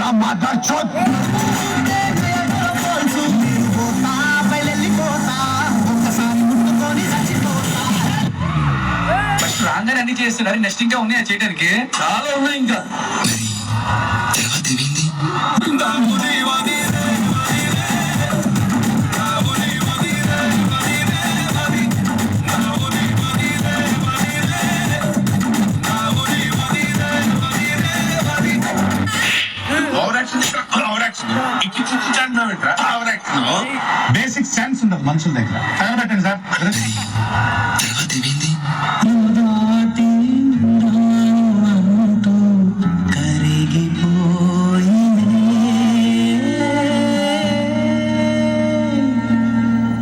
పోరా మదర్ చోద్. రాగానే అన్ని చేస్తున్నారు. నెక్స్ట్ ఇంకా ఉన్నాయా చేయడానికి? చాలా ఉన్నాయి ఇంకా. తర్వాత ఏమైంది? బేసిక్ సెన్స్ ఉండదు మనుషుల దగ్గర. Favourite sir. తర్వాత ఏమైంది?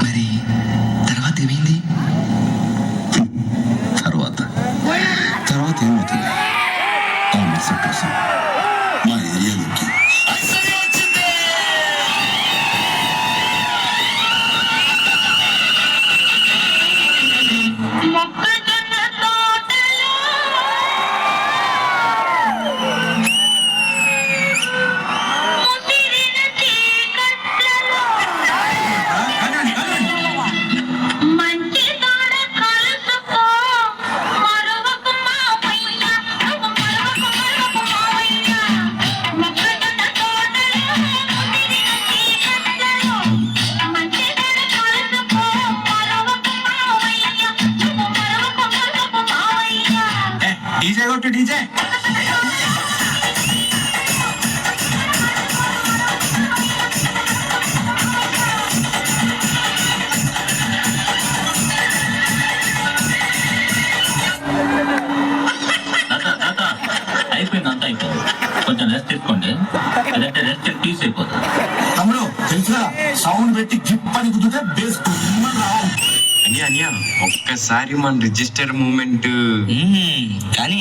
మరి తర్వాత ఏమైంది? తర్వాత ఏమవుతుంది? ఆ మరుసటి రోజు మా ఏరియాలోకి డీజే కొట్టు డీజే. అయిపోయింది, అంతా అయిపోయింది. కొంచెం రెస్ట్ తీసుకోండి, లేదంటే రెస్ట్ పీస్ అయిపోతుంది. తమ్ముడు తెలుసుగా, సౌండ్ పెట్టి గిప్ అని కుదిరితే బేస్ రావాలి. అనియా ఒక్కసారి మన రిజిస్టర్ మూమెంట్ కానీ